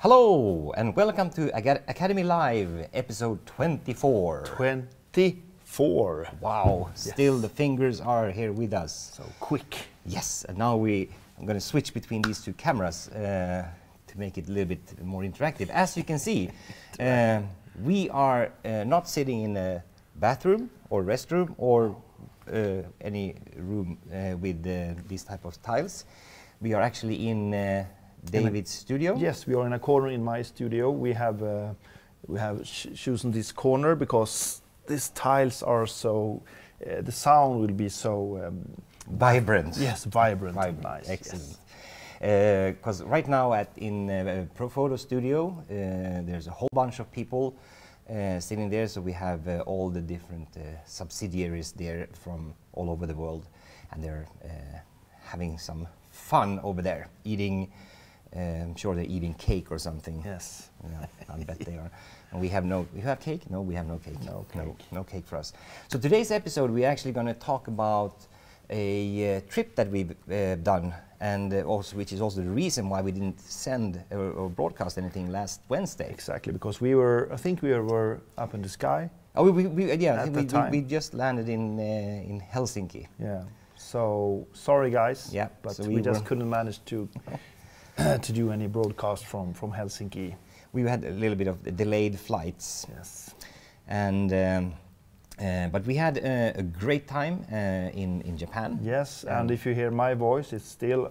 Hello and welcome to Academy Live, episode 24. 24. Wow, Yes. Still the fingers are here with us. So quick. Yes, and now I'm going to switch between these two cameras to make it a little bit more interactive. As you can see, we are not sitting in a bathroom or restroom or any room with these type of tiles. We are actually in David's studio. Yes, we are in a corner in my studio. We have chosen this corner because these tiles are so the sound will be so vibrant. Yes, vibrant. And nice. Excellent. Because right now in Profoto studio, there's a whole bunch of people sitting there. So we have all the different subsidiaries there from all over the world, and they're having some fun over there, eating. I'm sure they're eating cake or something. Yes. Yeah, I bet they are. And we have you have cake? No, we have no cake. No cake. No cake for us. So today's episode, we're actually going to talk about a trip that we've done, and also which is also the reason why we didn't send or broadcast anything last Wednesday. Exactly, because I think we were up in the sky. Oh, I think we just landed in Helsinki. Yeah. So sorry, guys. Yeah. But so we just couldn't manage to to do any broadcast from Helsinki. We had a little bit of delayed flights. Yes. And but we had a great time in Japan. Yes, and if you hear my voice, it's still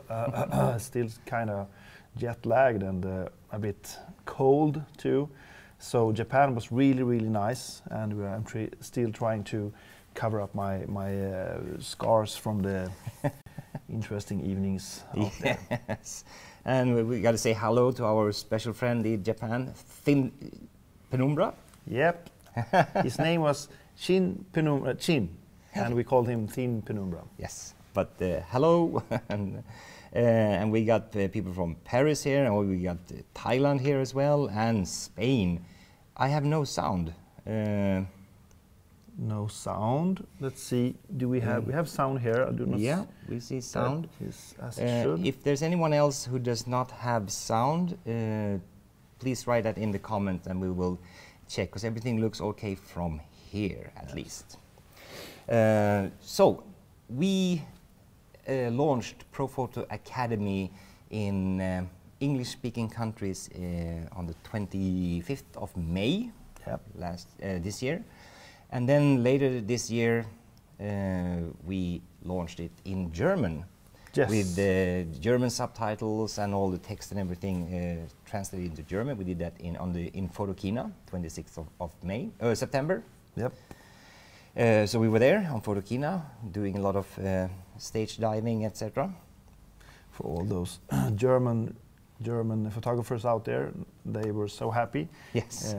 still kind of jet lagged and a bit cold too. So Japan was really nice, and I'm still trying to cover up my scars from the interesting evenings out there. Yes. And we got to say hello to our special friend in Japan, Thin Penumbra. Yep. His name was Shin Penumbra, and we called him Thin Penumbra. Yes. But hello, and we got people from Paris here, and we got Thailand here as well, and Spain. I have no sound. No sound. Let's see. Do we have? We have sound here. I do not. Yeah, we see sound. Yes, as it should. If there's anyone else who does not have sound, please write that in the comment, and we will check, because everything looks okay from here at least. So we launched Profoto Academy in English-speaking countries on the 25th of May. Yep. This year. And then later this year, we launched it in German. Yes. With the German subtitles and all the text and everything translated into German. We did that in Photokina, 26th of September. Yep. So we were there on Photokina, doing a lot of stage diving, etc. For all those German photographers out there, they were so happy. Yes.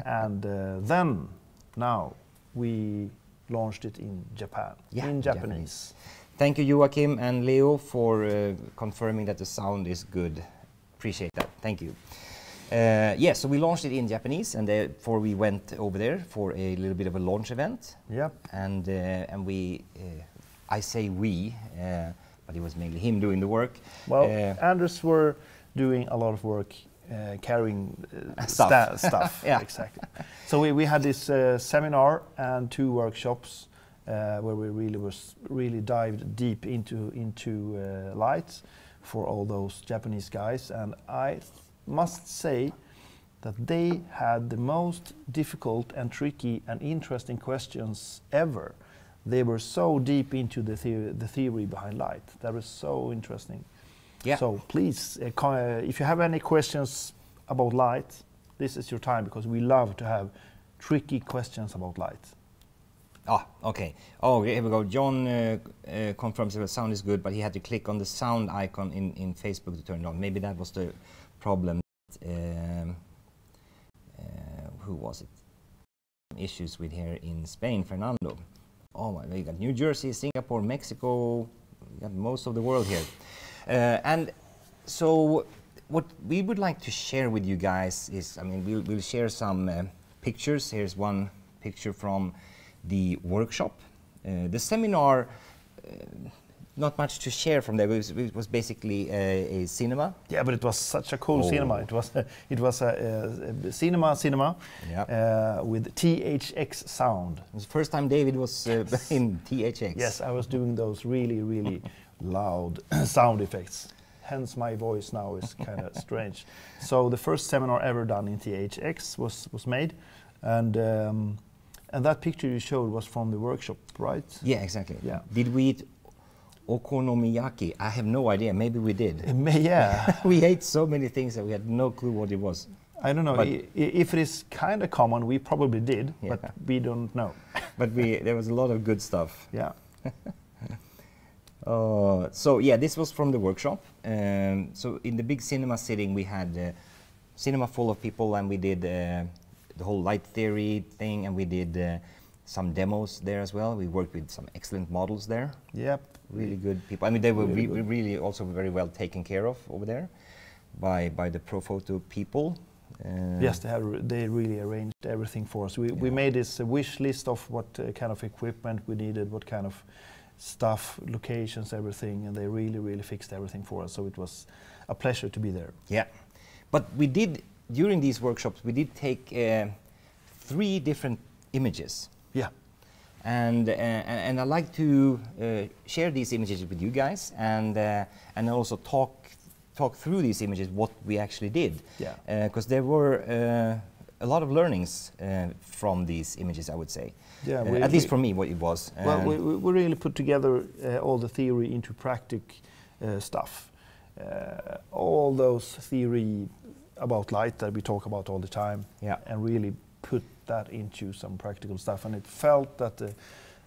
And then, now, we launched it in Japan, in Japanese. Thank you, Joachim and Leo, for confirming that the sound is good. Appreciate that. Thank you. Yes, so we launched it in Japanese, and therefore we went over there for a little bit of a launch event. Yep. And we, I say we, but it was mainly him doing the work. Well, Anders were doing a lot of work carrying stuff. Yeah. Exactly. So we had this seminar and 2 workshops where we really dived deep into lights for all those Japanese guys, and I must say that they had the most difficult and tricky and interesting questions ever. They were so deep into the theory behind light. That was so interesting. Yeah. So please, if you have any questions about light, this is your time, because we love to have tricky questions about light. Ah, okay. Oh, here we go. John confirms that the sound is good, but he had to click on the sound icon in Facebook to turn it on. Maybe that was the problem. Who was it? Issues with here in Spain, Fernando. Oh my, we got New Jersey, Singapore, Mexico. We got most of the world here. And so what we would like to share with you guys is, I mean, we'll share some pictures. Here's one picture from the workshop. The seminar not much to share from there. It was basically a cinema. Yeah, but it was such a cool cinema. It was a cinema Yeah. with THX sound. It was the first time David was in THX. Yes, I was doing those really loud sound effects. Hence my voice now is kind of strange. So the first seminar ever done in THX was made, and that picture you showed was from the workshop, right? Yeah, exactly. Yeah. Did we eat okonomiyaki? I have no idea. Maybe we did. Yeah. We ate so many things that we had no clue what it was. I don't know. If it is kind of common, we probably did, Yeah. but we don't know. But there was a lot of good stuff. Yeah. So yeah, this was from the workshop. So in the big cinema sitting, we had a cinema full of people, and we did the whole light theory thing, and we did some demos there as well. We worked with some excellent models there. Yep. Really good people. I mean, they were Really good. really also very well taken care of over there by the Profoto people. Yes, they really arranged everything for us. We made this wish list of what kind of equipment we needed, what kind of stuff, locations, everything, and they really fixed everything for us. So it was a pleasure to be there. Yeah, but we did, during these workshops, we did take 3 different images. Yeah. And I'd like to share these images with you guys, and also talk through these images, what we actually did. Yeah. Because there were a lot of learnings from these images, I would say. Yeah, at least for me, what it was. Well, we really put together all the theory into practic stuff. All those theory about light that we talk about all the time, Yeah. and really put that into some practical stuff. And it felt that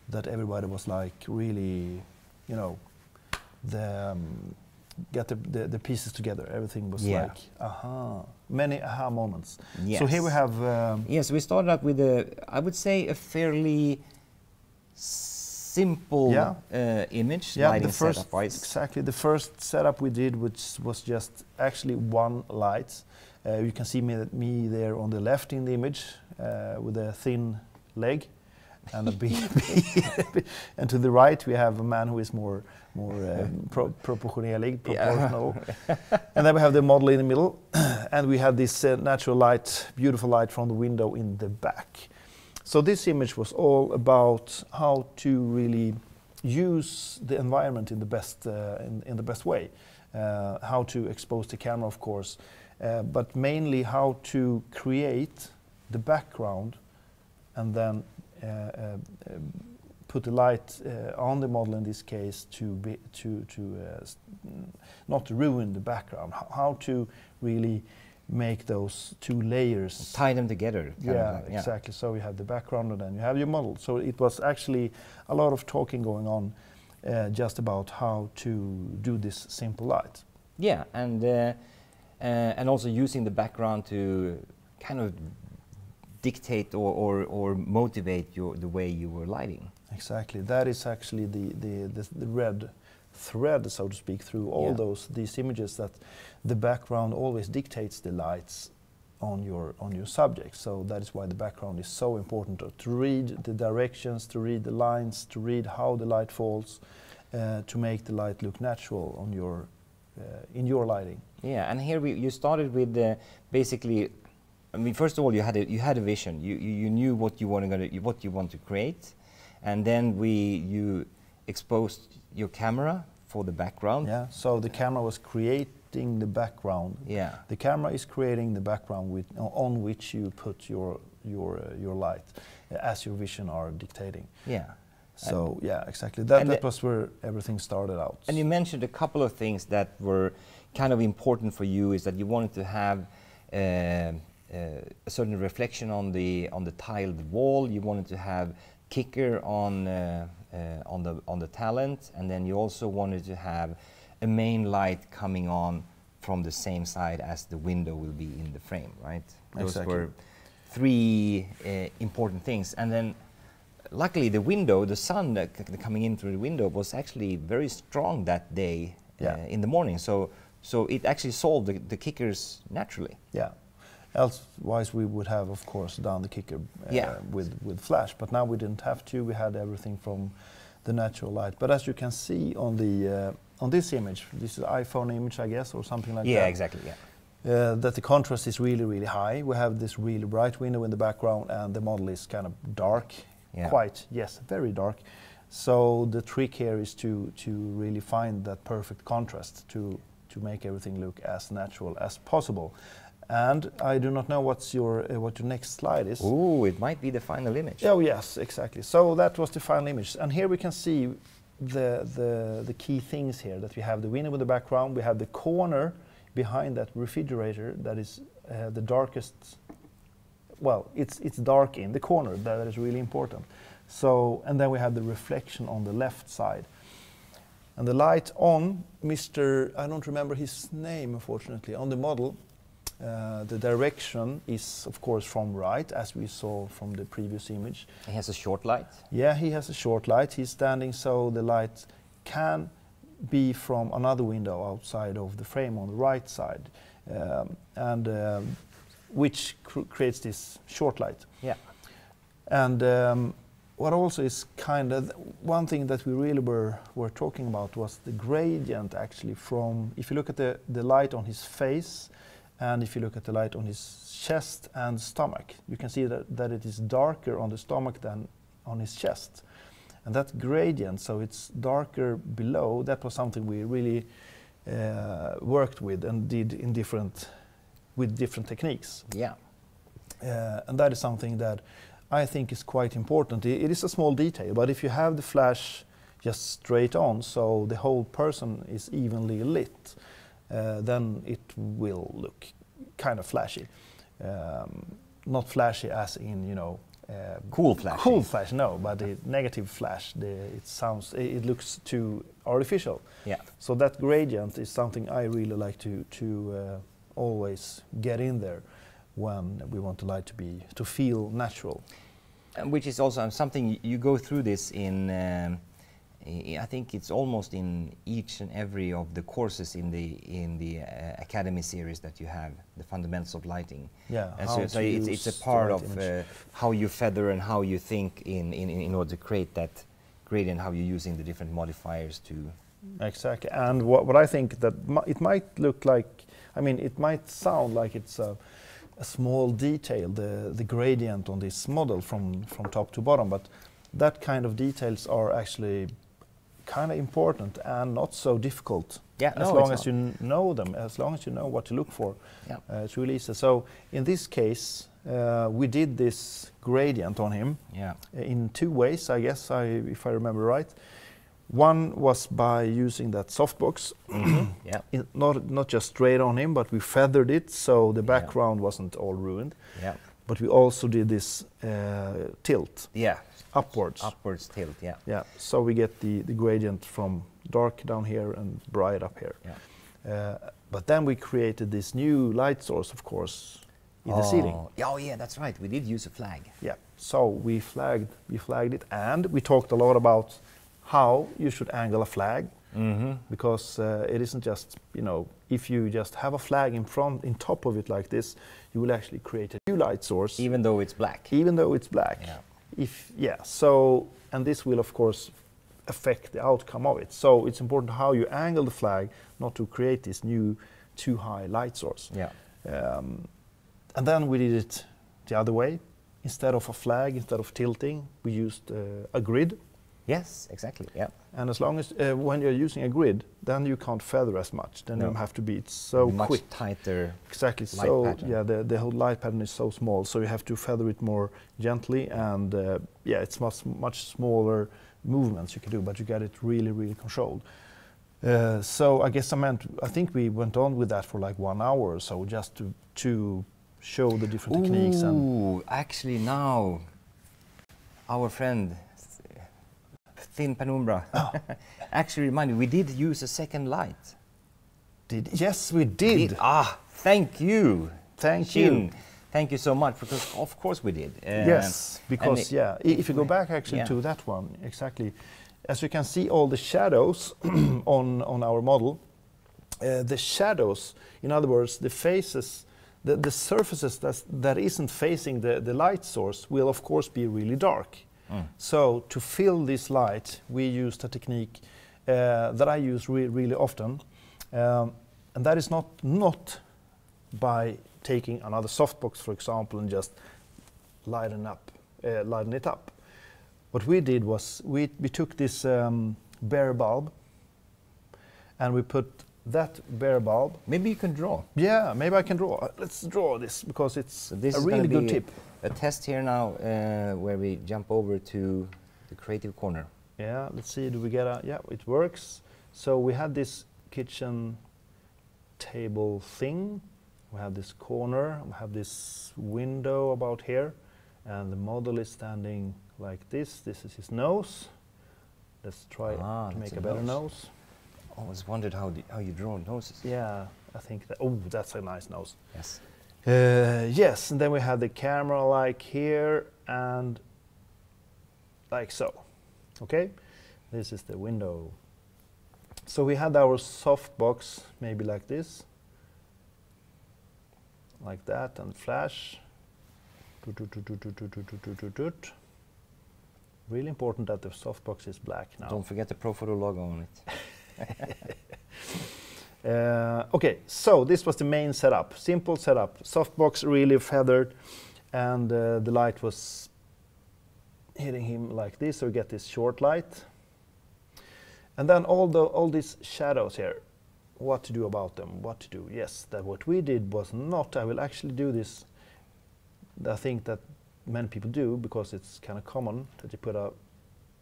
that everybody was like really, you know, get the pieces together. Everything was Yeah. like many aha moments. Yes. So here we have. Yes, we started out with I would say a fairly simple image, lighting setup-wise. Exactly. The first setup we did, which was just actually one light. You can see me there on the left in the image with a thin leg and a big, and to the right we have a man who is more proportional. And then we have the model in the middle, and we have this natural light, beautiful light from the window in the back. So this image was all about how to really use the environment in the best in the best way. How to expose the camera, of course, but mainly how to create the background, and then put the light on the model in this case not ruin the background. How to really make those 2 layers, tie them together. Yeah, exactly. So you have the background and then you have your model. So it was actually a lot of talking going on just about how to do this simple light. Yeah, and also using the background to kind of dictate or motivate the way you were lighting. Exactly. That is actually the red thread, so to speak, through all these images, that the background always dictates the lights on your subject. So that is why the background is so important, to read the directions, to read the lines, to read how the light falls, to make the light look natural on your in your lighting. Yeah, and here you started with basically. I mean, first of all, you had a vision. You knew what you want to create, and then you exposed your camera for the background. Yeah. So the camera was creating the background. Yeah. The camera is creating the background on which you put your light, as your vision are dictating. Yeah. So yeah, exactly. That was where everything started out. And you mentioned a couple of things that were kind of important for you. Is that you wanted to have a certain reflection on the tiled wall. You wanted to have kicker on the talent, and then you also wanted to have a main light coming on from the same side as the window will be in the frame, right? Those Exactly. were 3 important things. And then luckily the window, the sun coming in through the window was actually very strong that day in the morning. So it actually solved the kickers naturally. Yeah. Elsewise, we would have, of course, done the kicker with flash, but now we didn't have to. We had everything from the natural light. But as you can see on the on this image, this is an iPhone image, I guess, or something like that. Yeah, exactly. Yeah. That the contrast is really, really high. We have this really bright window in the background, and the model is kind of dark, quite, yes, very dark. So the trick here is to really find that perfect contrast to make everything look as natural as possible. And I do not know what your next slide is. Ooh, it might be the final image. Oh yes, exactly. So that was the final image, and here we can see the key things here. That we have the window in the background, we have the corner behind that refrigerator that is the darkest. Well, it's dark in the corner. That is really important. So, and then we have the reflection on the left side. And the light on Mr. I don't remember his name, unfortunately, on the model. The direction is, of course, from right, as we saw from the previous image. He has a short light. Yeah, he has a short light. He's standing, so the light can be from another window outside of the frame on the right side, which creates this short light. Yeah. And what also is kind of one thing that we really were talking about was the gradient, actually, from, if you look at the light on his face, and if you look at the light on his chest and stomach, you can see that it is darker on the stomach than on his chest. And that gradient, so it's darker below, that was something we really worked with and did with different techniques. Yeah. And that is something that I think is quite important. It is a small detail, but if you have the flash just straight on, so the whole person is evenly lit, then it will look kind of flashy. Not flashy as in, you know, cool flash. Cool flash, no, but the negative flash. It looks too artificial. Yeah. So that gradient is something I really like to always get in there when we want the light to feel natural. Which is also something you go through this in. I think it's almost in each and every of the courses in the Academy series that you have, the fundamentals of lighting. Yeah. So it's a part of how you feather and how you think in order to create that gradient, how you're using the different modifiers to. Exactly. And what I think that it might look like, I mean, it might sound like it's a small detail, the gradient on this model from top to bottom, but that kind of details are actually kind of important and not so difficult. Yeah, as long as you know them, as long as you know what to look for. Yeah. It's really easy. So in this case, we did this gradient on him in two ways, I guess, if I remember right. One was by using that softbox, not just straight on him, but we feathered it so the background wasn't all ruined. Yeah. But we also did this tilt. Yeah. Upwards. Upwards tilt. Yeah. Yeah. So we get the gradient from dark down here and bright up here. Yeah. But then we created this new light source, of course, in the ceiling. Oh yeah, that's right. We did use a flag. Yeah. So we flagged it, and we talked a lot about how you should angle a flag, because it isn't just, you know, if you just have a flag in top of it like this, you will actually create a new light source. Even though it's black. Even though it's black. Yeah. So, and this will of course affect the outcome of it. So it's important how you angle the flag, not to create this new too high light source. Yeah. And then we did it the other way. Instead of a flag, instead of tilting, we used a grid. Yes, exactly. Yeah. And as long as when you're using a grid, then you can't feather as much. Then you have to be so much quick. Tighter. Exactly. Light so pattern. yeah, the whole light pattern is so small, so you have to feather it more gently, and it's much smaller movements you can do, but you get it really, really controlled. So I guess I think we went on with that for like 1 hour or so, just to show the different techniques. Ooh, actually now, our friend Thin Penumbra actually reminded me, we did use a second light. Yes, we did. Thank you. Thank you. Thank you so much, because of course we did. Yes, because if you go back actually to that one, exactly, as you can see all the shadows on our model, the shadows, in other words, the faces, the surfaces that isn't facing the light source will of course be really dark. So to fill this light, we used a technique that I use really often, and that is not by taking another softbox, for example, and just lighten it up. What we did was we took this bare bulb, and we put that bare bulb. Maybe you can draw. Yeah, maybe I can draw. Let's draw this because it's So this a is really gonna good be tip. A test here now, where we jump over to the creative corner. Yeah, let's see. Do we get a? Yeah, it works. So we had this kitchen table thing. We have this corner. We have this window about here, and the model is standing like this. This is his nose. Let's try to make a better nose. I always wondered how you draw noses. Yeah, I think that. Oh, that's a nice nose. Yes. Yes, and then we have the camera like here and like so. Okay, this is the window. So we had our softbox maybe like this, like that, and flash. Really important that the softbox is black now. Don't forget the Profoto logo on it. Okay, so this was the main setup, simple setup. Softbox really feathered, and the light was hitting him like this, so we get this short light. And then all these shadows here, what to do about them, what to do. Yes, that what we did was not, I will actually do this, I think that many people do, because it's kind of common that you put a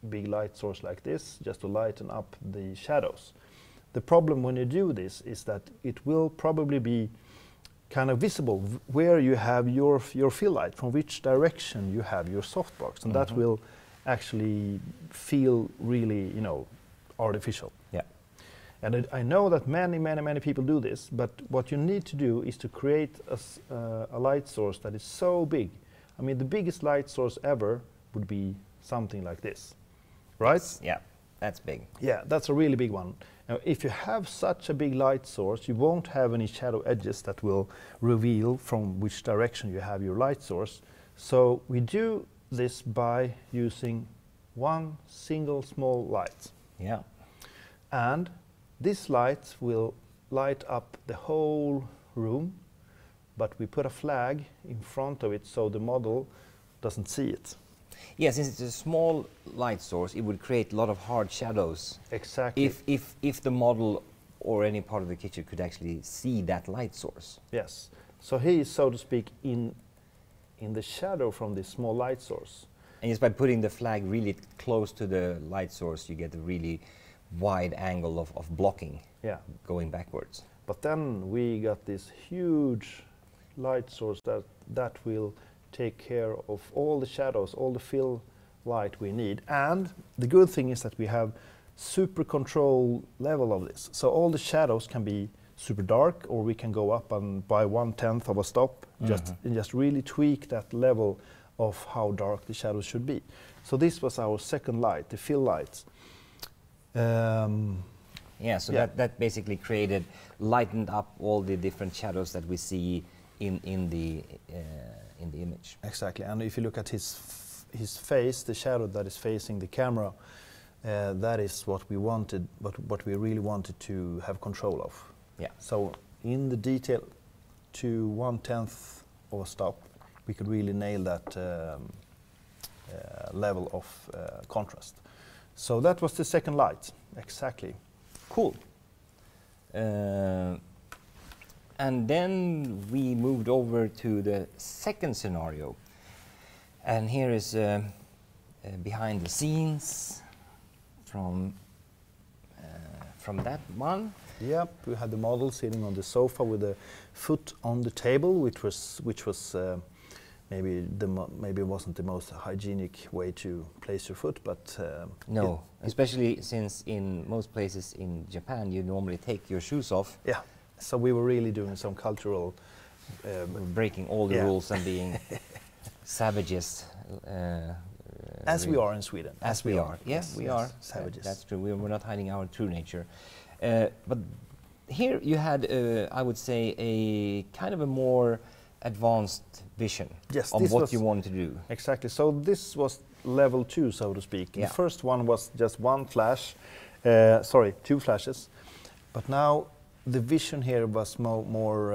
big light source like this, just to lighten up the shadows. The problem when you do this is that it will probably be kind of visible where you have your fill light, from which direction you have your softbox, and that will actually feel really, artificial. Yeah. And I know that many people do this, but what you need to do is to create a light source that is so big. I mean, the biggest light source ever would be something like this, right? Yeah, that's big. Yeah, that's a really big one. Now, if you have such a big light source, you won't have any shadow edges that will reveal from which direction you have your light source. So we do this by using one single small light. Yeah. And this light will light up the whole room, but we put a flag in front of it so the model doesn't see it. Yeah, since it's a small light source, it would create a lot of hard shadows. Exactly. If the model or any part of the kitchen could actually see that light source. Yes. So he is, so to speak, in the shadow from this small light source. And just by putting the flag really close to the light source, you get a really wide angle of blocking, going backwards. But then we got this huge light source that will take care of all the shadows, all the fill light we need. And the good thing is that we have super control level of this. So all the shadows can be super dark, or we can go up and by 1/10 of a stop, just really tweak that level of how dark the shadows should be. So this was our second light, the fill lights. That basically lightened up all the different shadows that we see in the image. Exactly, and if you look at his face, the shadow that is facing the camera, that is what we wanted, what we really wanted to have control of. Yeah. So in the detail, to 1/10 of a stop, we could really nail that level of contrast. So that was the second light, exactly. Cool. And then we moved over to the second scenario. And here is behind the scenes from that one. Yep, we had the model sitting on the sofa with a foot on the table, which was maybe it wasn't the most hygienic way to place your foot, but no, especially since in most places in Japan you normally take your shoes off. Yeah, so we were really doing some cultural breaking all the rules and being savages. As we are in Sweden. As we are. Yes, we are savages. That's true. We're not hiding our true nature. But here you had, I would say, a kind of a more advanced vision Yes, of this what was you want to do. exactly. So this was level 2, so to speak. Yeah. The first one was just one flash, sorry, 2 flashes. But now the vision here was more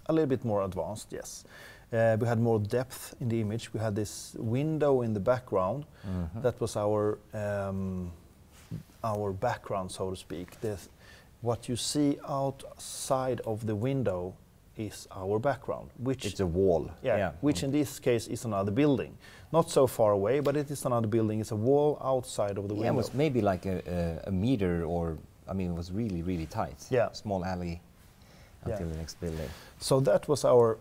a little bit more advanced, yes. We had more depth in the image. We had this window in the background. That was our background, so to speak. What you see outside of the window is our background, which It's a wall. which in this case is another building. Not so far away, but it is another building. It's a wall outside of the Yeah, window. it was maybe like a meter, or I mean, it was really, really tight. Yeah. Small alley until the next building. So that was our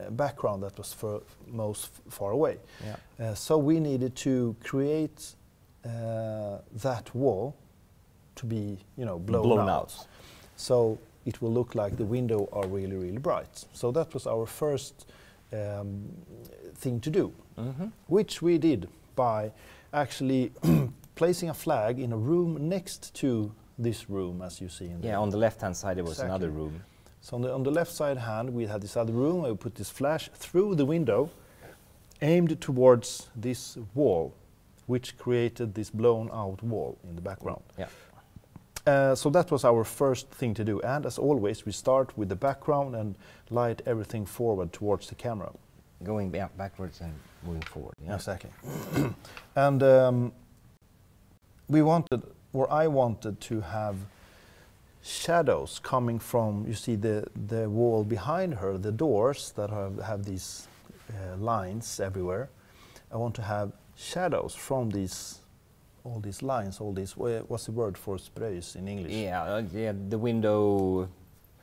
background that was most far away. Yeah. So we needed to create that wall to be, blown out. So it will look like the window are really, really bright. So that was our first thing to do, which we did by actually placing a flag in a room next to this room, as you see in the On the left-hand side there was Exactly. another room. So on the left side hand, we had this other room. We put this flash through the window, aimed towards this wall, which created this blown out wall in the background. Yeah. So that was our first thing to do. And as always, we start with the background and light everything forward towards the camera. Going backwards and moving forward. Yeah. Exactly. And I wanted to have shadows coming from, you see the wall behind her, the doors that have these lines everywhere. I want to have shadows from all these lines, what's the word for sprays in English? The window.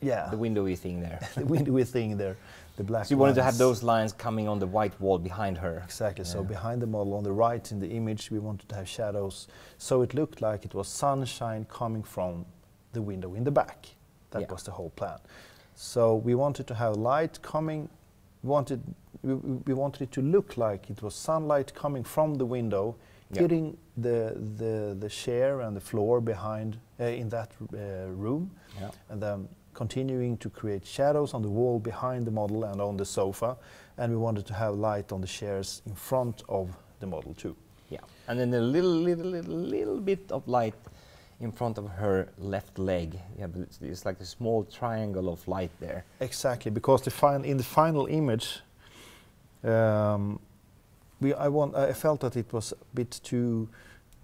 Yeah. The windowy thing there. The windowy thing there, the black. So you wanted to have lines. those lines coming on the white wall behind her. Exactly. So Yeah. behind the model on the right in the image, we wanted to have shadows, so it looked like it was sunshine coming from the window in the back. That was the whole plan. So we wanted to have light coming. We wanted it to look like it was sunlight coming from the window, hitting the chair and the floor behind in that room, and then continuing to create shadows on the wall behind the model and on the sofa, and we wanted to have light on the chairs in front of the model too. Yeah, and then a little bit of light in front of her left leg. Yeah, but it's like a small triangle of light there. Exactly, because in the final image, I felt that it was a bit too.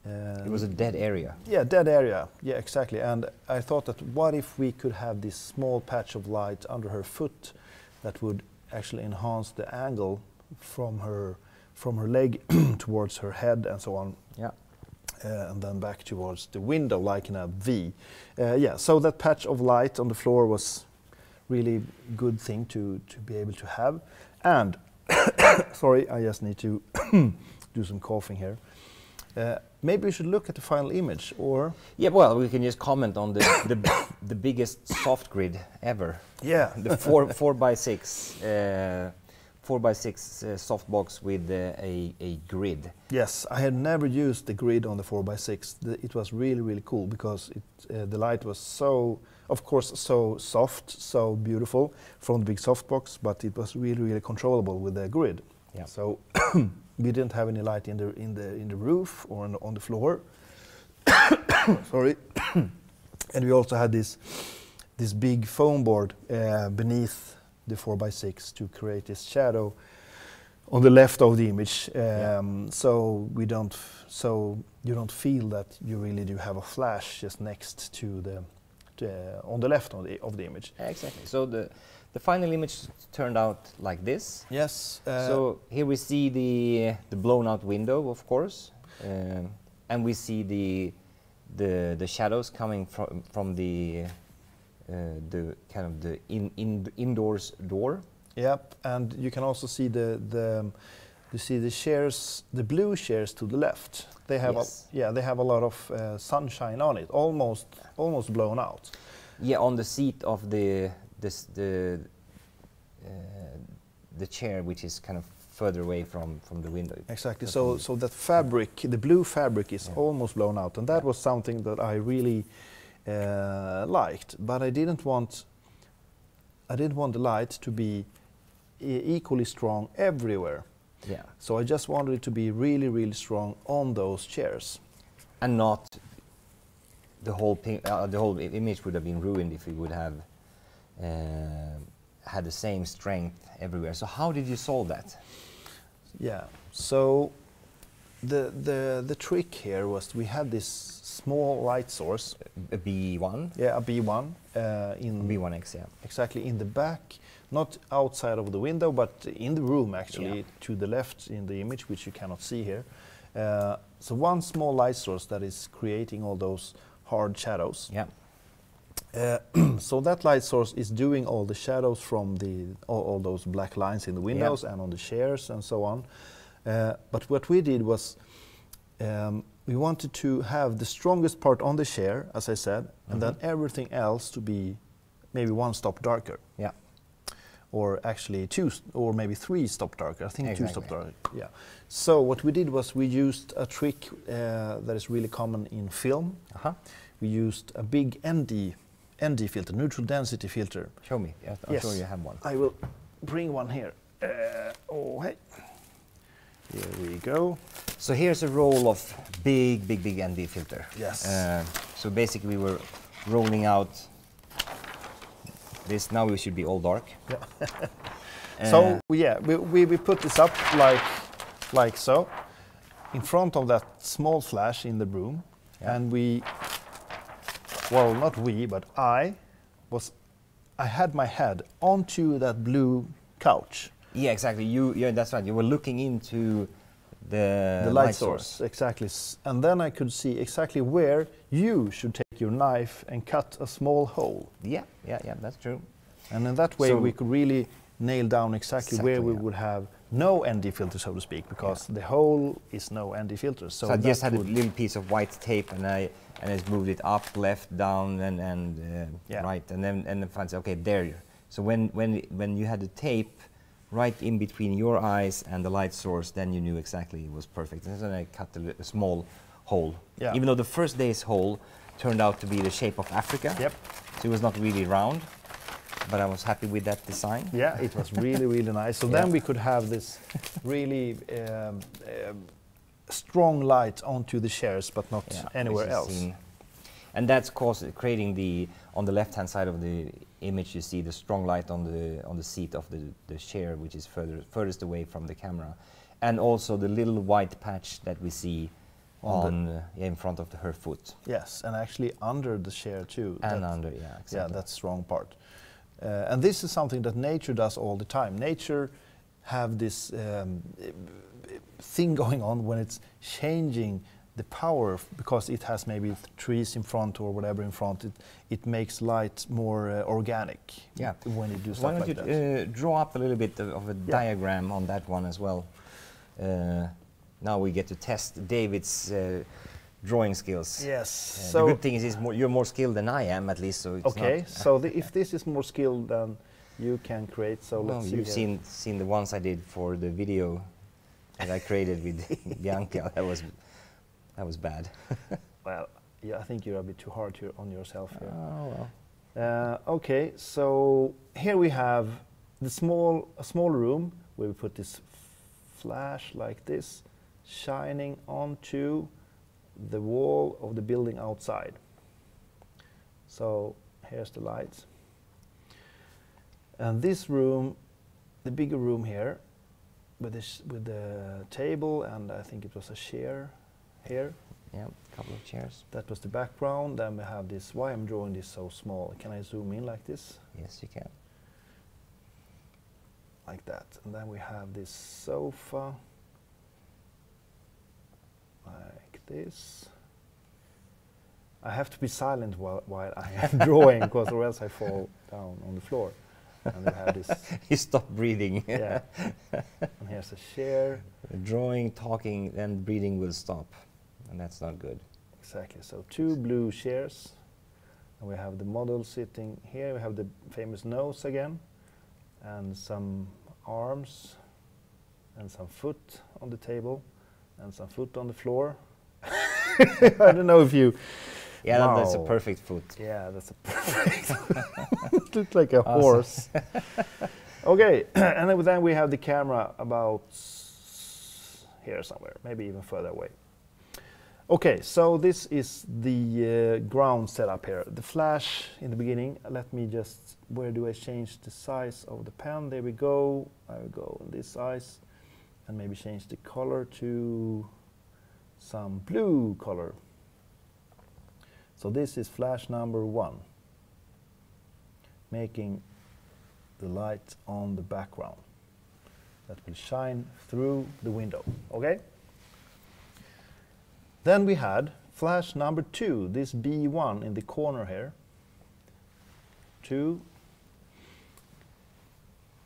It was a dead area. Yeah, dead area. Yeah, exactly. And I thought that what if we could have this small patch of light under her foot that would actually enhance the angle from her leg towards her head and so on. Yeah. And then back towards the window, like in a V. So that patch of light on the floor was really good thing to be able to have. And sorry, I just need to do some coughing here. Maybe we should look at the final image, or Yeah, well, we can just comment on the biggest soft grid ever. Yeah, The 4x6 4x6 softbox with a grid. Yes, I had never used the grid on the 4x6. It was really, really cool because the light was so, of course, so soft, so beautiful from the big softbox, but it was really, really controllable with the grid. Yeah. So we didn't have any light in the roof or on the floor. Sorry. And we also had this big foam board beneath the 4x6 to create this shadow on the left of the image, so you don't feel that you really do have a flash just next to on the left of the image. Exactly. So the final image turned out like this. Yes. So here we see the blown out window, of course, and we see the shadows coming from the kind of the indoors door. Yep, and you can also see the chairs, the blue chairs to the left. They have they have a lot of sunshine on it, almost blown out. Yeah, on the seat of the chair, which is kind of further away from the window. Exactly. So that fabric, the blue fabric, is almost blown out, and that was something that I really liked. But I didn't want. I didn't want the light to be equally strong everywhere. Yeah. So I just wanted it to be really, really strong on those chairs. And not the whole image would have been ruined if we would have had the same strength everywhere. So how did you solve that? Yeah. So the trick here was we had this small light source. A B1? Yeah, a B1 in B1X, yeah. exactly in the back, not outside of the window, but in the room actually, Yeah. to the left in the image, which you cannot see here. So one small light source that is creating all those hard shadows. Yeah. So that light source is doing all the shadows from all those black lines in the windows and on the chairs and so on. But what we did was we wanted to have the strongest part on the chair, as I said, and then everything else to be maybe one stop darker. Yeah. Or actually two, or maybe three stop darker. I think Exactly. 2 stop darker. Yeah. So what we did was we used a trick that is really common in film. Uh-huh. We used a big ND filter, neutral density filter. Show me. Yes, I'm sure you have one. I will bring one here. Oh, hey. Here we go. So here's a roll of big ND filter. Yes. So basically we were rolling out this. Now we should be all dark. Yeah. So yeah, we put this up like so, in front of that small flash in the room, and well, not we, but I had my head onto that blue couch. Yeah, exactly. Yeah, that's right. You were looking into the light source. Exactly. And then I could see exactly where you should take your knife and cut a small hole. Yeah, that's true. And in that way So we could really nail down exactly where we yeah. would have no ND filter, so to speak, because the hole is no ND filter. So I just had a little piece of white tape, and I just moved it up, left, down, and right, and then I said, okay, there. So when you had the tape right in between your eyes and the light source, then you knew exactly it was perfect. And then I cut a small hole. Yeah. Even though the first day's hole turned out to be the shape of Africa. Yep. So it was not really round, but I was happy with that design. Yeah, it was really, really nice. So then we could have this really strong light onto the chairs, but not anywhere else. And that's creating on the left-hand side of the image, you see the strong light on the seat of the chair, which is furthest away from the camera, and also the little white patch that we see in front of her foot. Yes, and actually under the chair too. And under, yeah, exactly. Yeah, that strong part. And this is something that nature does all the time. Nature have this thing going on when it's changing the power, because it has maybe trees in front or whatever in front. It makes light more organic. Yeah. When you do stuff Why don't like you that. draw up a little bit of a diagram on that one as well? Now we get to test David's drawing skills. Yes. So the good thing is you're more skilled than I am, at least. So it's okay. not So if this is more skilled than you can create, so well, let's see. You've seen the ones I did for the video that I created with Bianca. That was bad. Well, yeah, I think you're a bit too hard on yourself here. Oh well. Okay, so here we have a small room where we put this flash like this, shining onto the wall of the building outside. So here's the lights. And this room, the bigger room here, with the table, and I think it was a chair here. Yeah, a couple of chairs. That was the background. Then we have this. Why I'm drawing this so small? Can I zoom in like this? Yes, you can. Like that. And then we have this sofa. Like this. I have to be silent while I am drawing, because or else I fall down on the floor. And we have this. You stop breathing. Yeah. And here's a chair. Drawing, talking, then breathing will stop, and that's not good. Exactly. So 2 blue chairs. And we have the model sitting here. We have the famous nose again, and some arms, and some foot on the table, and some foot on the floor. I don't know if you Yeah, that's a Wow. perfect foot. Yeah, that's a perfect. It looks like a horse. Okay, and then we have the camera about here somewhere, maybe even further away. Okay, so this is the ground setup here. The flash in the beginning. Let me just. Where do I change the size of the pen? There we go. I will go on this size, and maybe change the color to some blue color. So this is flash number 1, making the light on the background that will shine through the window. Okay? Then we had flash number 2, this B1 in the corner here. 2,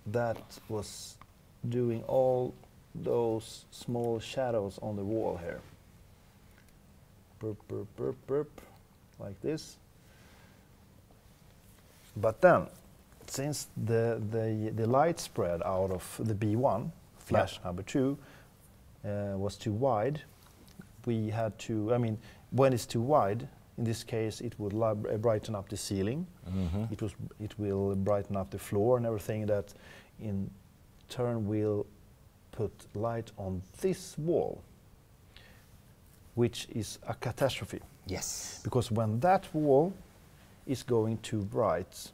that was doing all those small shadows on the wall here. Burp, burp, burp, burp, like this. But then, since the light spread out of the B1, flash number 2, was too wide, we had to, I mean, when it's too wide, in this case, it would brighten up the ceiling. It will brighten up the floor and everything that in turn will put light on this wall, which is a catastrophe. Yes. Because when that wall is going too bright,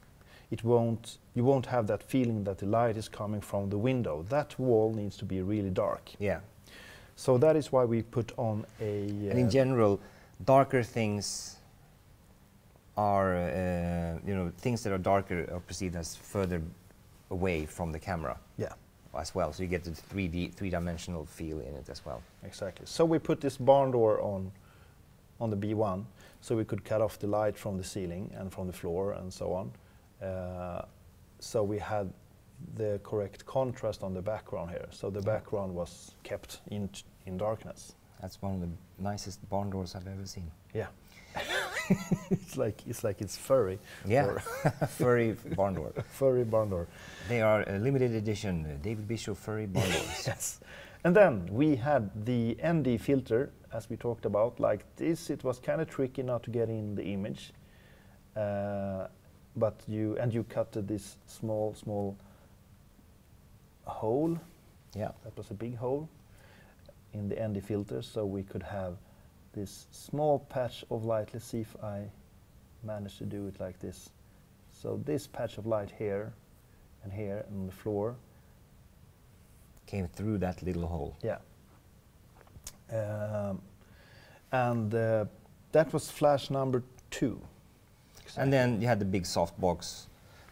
you won't have that feeling that the light is coming from the window. That wall needs to be really dark. Yeah. So that is why we put on a... And in general, darker things are, things that are darker are perceived as further away from the camera. Yeah. As well, so you get the three-dimensional feel in it as well. Exactly. So we put this barn door on the B1, so we could cut off the light from the ceiling and from the floor and so on. So we had the correct contrast on the background here. So the background was kept in darkness. That's one of the nicest barn doors I've ever seen. Yeah. it's like it's furry. Yeah, furry barn door. Furry barn door. They are a limited edition David Bischoff furry barn doors. Yes. And then we had the ND filter, as we talked about, like this. It was kind of tricky not to get in the image, but you cut this small hole. Yeah. That was a big hole in the ND filter, so we could have this small patch of light. Let's see if I manage to do it like this. So this patch of light here and here on the floor Came through that little hole. Yeah. And that was flash number 2. Exactly. And then you had the big softbox,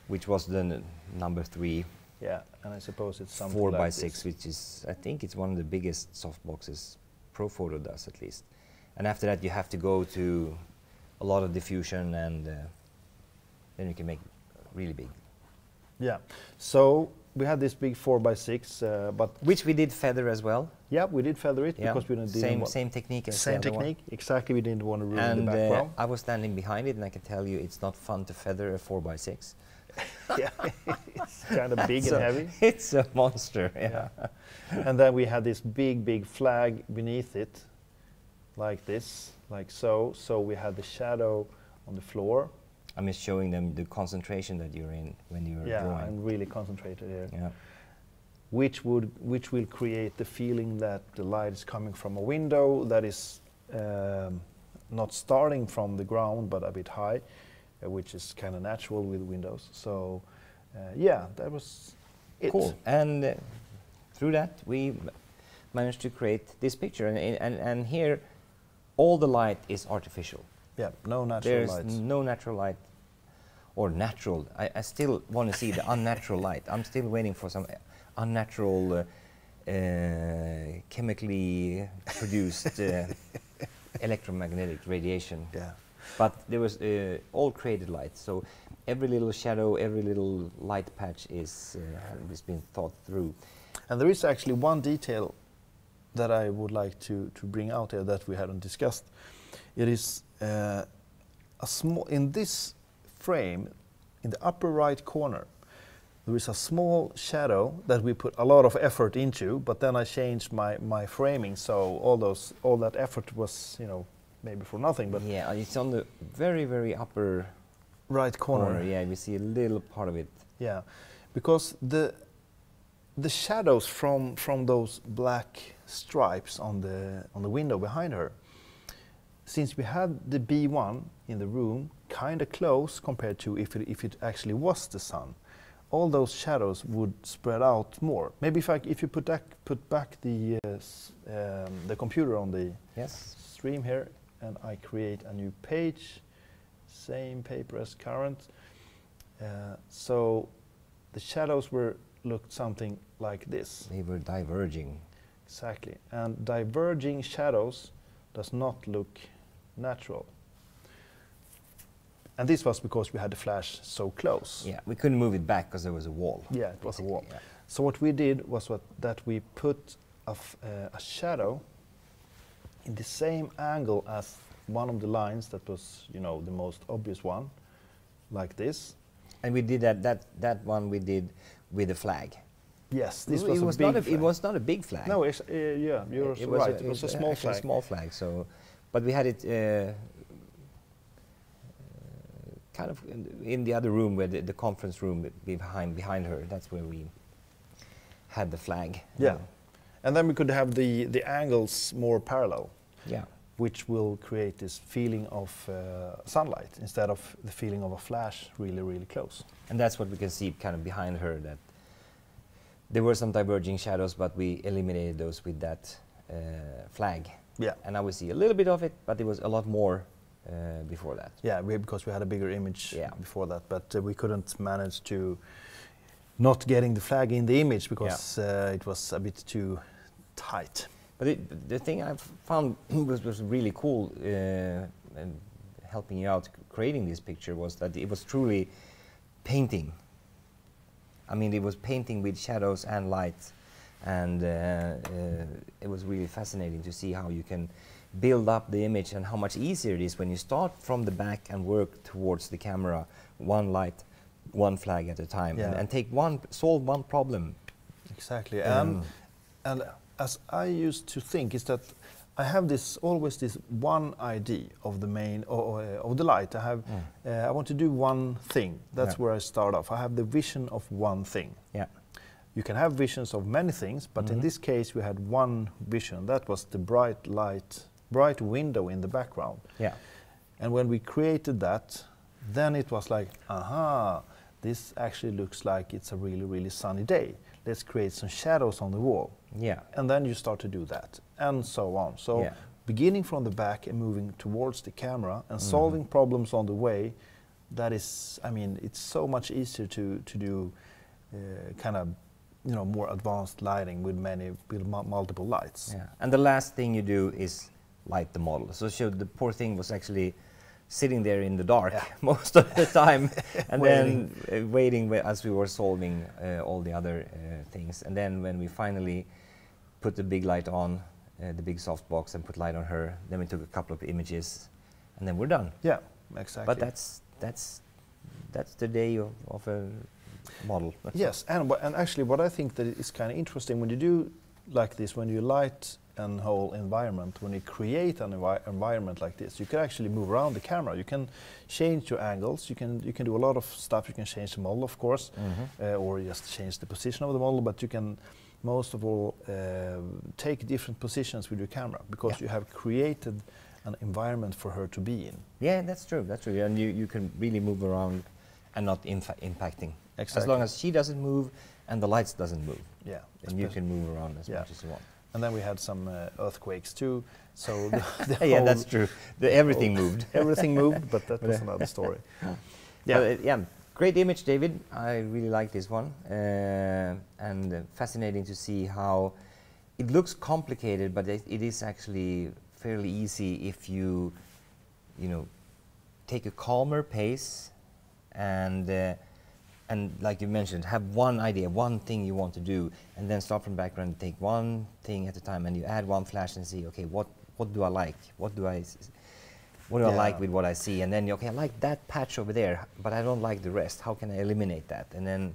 which was the number 3. Yeah, and I suppose it's something 4 like by this. 6, which is, I think it's one of the biggest softboxes Profoto does at least. And after that you have to go to a lot of diffusion, and then you can make really big. Yeah, so we had this big 4 by 6, but Which we did feather as well. yeah, we did feather it Yeah. because we didn't Same technique as same the other one. technique. Exactly, we didn't want to ruin And the background. I was standing behind it, and I can tell you it's not fun to feather a 4 by 6. Yeah, it's kind of big So and heavy. It's a monster. Yeah. And then we had this big flag beneath it, like this, like so. So we had the shadow on the floor. I'm just showing them the concentration that you're in when you're Yeah, drawing. I'm really concentrated here. Yeah. Which will create the feeling that the light is coming from a window that is not starting from the ground but a bit high, which is kind of natural with windows. So yeah, that was it. Cool. And through that we managed to create this picture, and here all the light is artificial. Yeah, no natural There's lights. no natural light, or natural. I still want to see the unnatural light. I'm still waiting for some unnatural, chemically produced electromagnetic radiation. Yeah. But there was all created light, so every little shadow, every little light patch has been thought through. And there is actually one detail that I would like to bring out here that we hadn't discussed. It is a small, in this frame, in the upper right corner, there is a small shadow that we put a lot of effort into, but then I changed my framing, so all that effort was, maybe for nothing, but yeah, it's on the very upper right corner. Yeah, we see a little part of it. Yeah, because the shadows from those black stripes on the window behind her, since we had the B1 in the room kind of close compared to if it actually was the sun, all those shadows would spread out more. Maybe if you put back the computer on the stream here, and I create a new page, same paper as current, so the shadows looked something like this. They were diverging. Exactly, and diverging shadows does not look natural. And this was because we had the flash so close. Yeah, we couldn't move it back because there was a wall. Yeah, it was a wall. Yeah. So what we did was that we put a shadow in the same angle as one of the lines that was, you know, the most obvious one, like this. And we did that one we did with a flag. Yes, this it was a big flag. It was not a big flag. No, it's, yeah, you're right. It was a small flag. A small flag. So, but we had it kind of in the other room, where the conference room behind her. That's where we had the flag. Yeah, and then we could have the angles more parallel. Yeah, which will create this feeling of sunlight instead of the feeling of a flash really close. And that's what we can see kind of behind her, that there were some diverging shadows, but we eliminated those with that flag. Yeah. And now we see a little bit of it, but there was a lot more before that. Yeah, because we had a bigger image Yeah. before that, but we couldn't manage to not getting the flag in the image because it was a bit too tight. But the thing I found was really cool and helping you out creating this picture was that it was truly painting. I mean, it was painting with shadows and light, and it was really fascinating to see how you can build up the image and how much easier it is when you start from the back and work towards the camera, one light, one flag at a time, and solve one problem. Exactly, and as I used to think is that I have always this one idea of the main of the light. I have I want to do one thing. That's where I start off. I have the vision of one thing. Yeah. You can have visions of many things, but in this case we had one vision. That was the bright window in the background. Yeah. And when we created that, then it was like, aha, this actually looks like it's a really sunny day. Let's create some shadows on the wall. Yeah. And then you start to do that, and so on. So beginning from the back and moving towards the camera and solving problems on the way, that is, I mean, it's so much easier to do kind of, you know, more advanced lighting with multiple lights. Yeah. And the last thing you do is light the model. So the poor thing was actually sitting there in the dark most of the time, and then waiting as we were solving all the other things. And then when we finally put the big light on, the big softbox, and put light on her, then we took a couple of images, and then we're done. Yeah, exactly. But that's the day of a model. Yes, and actually what I think that is kind of interesting when you do like this, when you light a whole environment, when you create an environment like this, you can actually move around the camera. You can change your angles. You can do a lot of stuff. You can change the model, of course, or just change the position of the model. But you can, most of all, take different positions with your camera because you have created an environment for her to be in. Yeah, that's true. That's true. And you can really move around and not impacting. Exactly. As long as she doesn't move and the lights doesn't move. Yeah. And you can move around as much as you want. And then we had some earthquakes too, so yeah, that's true. Everything moved. Everything moved, but that was another story. Yeah, great image, David. I really like this one, and fascinating to see how it looks complicated, but it is actually fairly easy if you take a calmer pace and like you mentioned, have one idea, one thing you want to do, and then start from background and take one thing at a time, and you add one flash and see, okay, what do I like? What do I like with what I see? And then, okay, I like that patch over there, but I don't like the rest. How can I eliminate that? And then,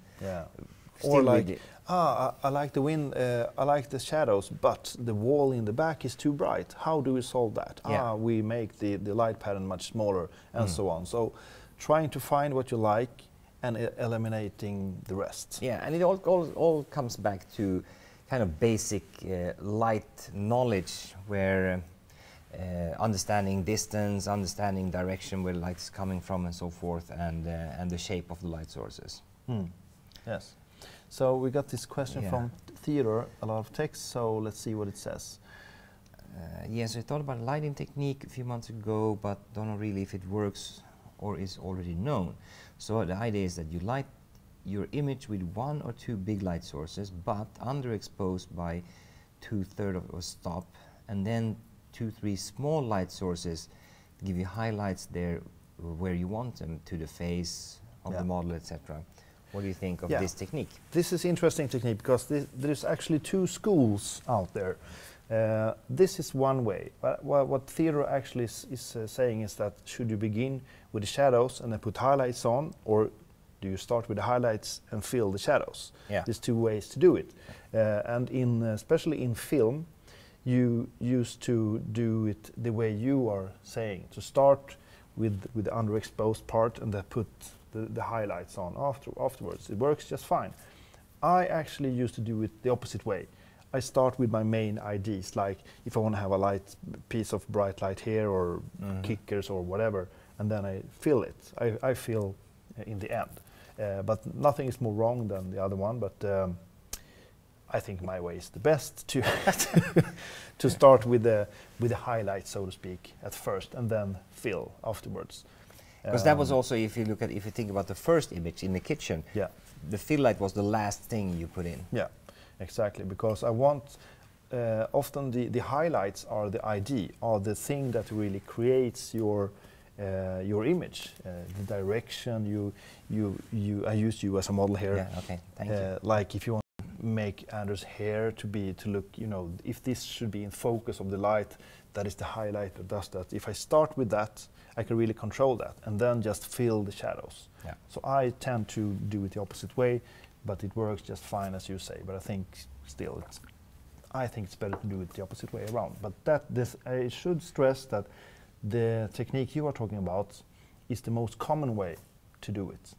or like, I like the wind, I like the shadows, but the wall in the back is too bright. How do we solve that? Yeah. We make the light pattern much smaller and so on. So trying to find what you like and eliminating the rest. Yeah, and it all comes back to kind of basic light knowledge, where understanding distance, understanding direction where the light is coming from, and so forth, and the shape of the light sources. Yes. So we got this question Yeah. from Theodore, a lot of text. So let's see what it says. Yes, I thought about lighting technique a few months ago, but don't know really if it works or is already known. So the idea is that you light your image with 1 or 2 big light sources, but underexposed by 2/3 of a stop, and then 2-3 small light sources give you highlights there where you want them, to the face of the model, etc. What do you think of this technique? This is interesting technique because there's actually 2 schools out there. This is one way. What Theodore actually is saying is that should you begin with the shadows and then put highlights on, or do you start with the highlights and fill the shadows? Yeah. There's 2 ways to do it. And especially in film, you used to do it the way you are saying, to start with the underexposed part and then put the highlights on afterwards. It works just fine. I actually used to do it the opposite way. I start with my main IDs, like if I want to have a light piece of bright light here, or kickers or whatever, and then I fill it. I fill in the end. But nothing is more wrong than the other one, but I think my way is the best to to start with the highlights, so to speak, at first, and then fill afterwards. Because that was also, if you think about the first image in the kitchen, the fill light was the last thing you put in. Yeah, exactly. Because I want often the highlights are the ID, are the thing that really creates your image, the direction. I used you as a model here. Yeah. Okay. Thank you. Like if you want to make Anders' hair to look, if this should be in focus of the light, that is the highlight that does that. If I start with that, I can really control that, and then just fill the shadows. Yeah. So I tend to do it the opposite way, but it works just fine, as you say. But I think still, I think it's better to do it the opposite way around. But I should stress that the technique you are talking about is the most common way to do it.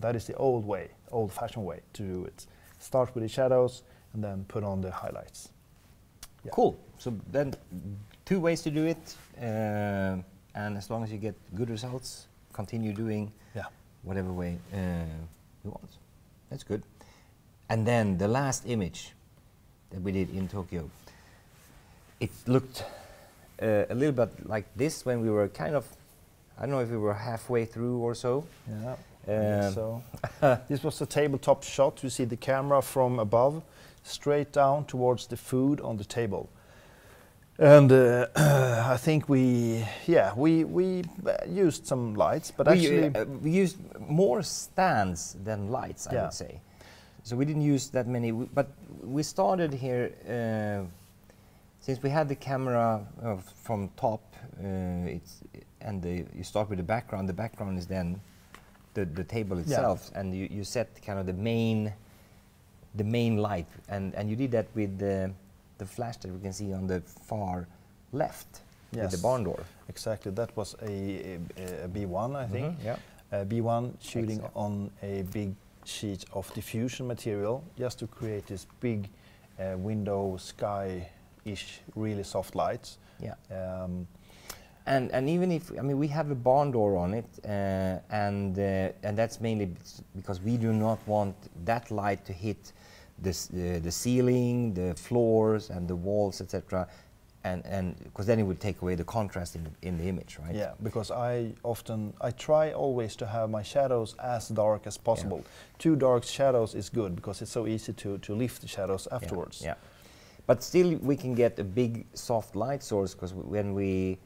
That is the old-fashioned way to do it. Start with the shadows and then put on the highlights. Yeah. Cool. So then 2 ways to do it, and as long as you get good results, continue doing whatever way you want. That's good. And then the last image that we did in Tokyo, it looked a little bit like this when we were kind of, I don't know if we were halfway through or so. Yeah. So this was a tabletop shot. You see the camera from above, straight down towards the food on the table. And I think we used some lights, but we used more stands than lights, I would say. So we didn't use that many, but we started here, since we had the camera from top, you start with the background. The background is then the table itself, and you set kind of the main light, and you did that with the flash that we can see on the far left with the barn door. Exactly, that was a B1, I think. B1 shooting on a big sheet of diffusion material, just to create this big window sky-ish, really soft lights. Yeah. And even if, I mean, we have a barn door on it, and that's mainly because we do not want that light to hit the ceiling, the floors, and the walls, etc. And because then it would take away the contrast in the image, right? Yeah, because I try always to have my shadows as dark as possible. Yeah. Too dark shadows is good because it's so easy to lift the shadows afterwards. Yeah. But still, we can get a big soft light source, because when the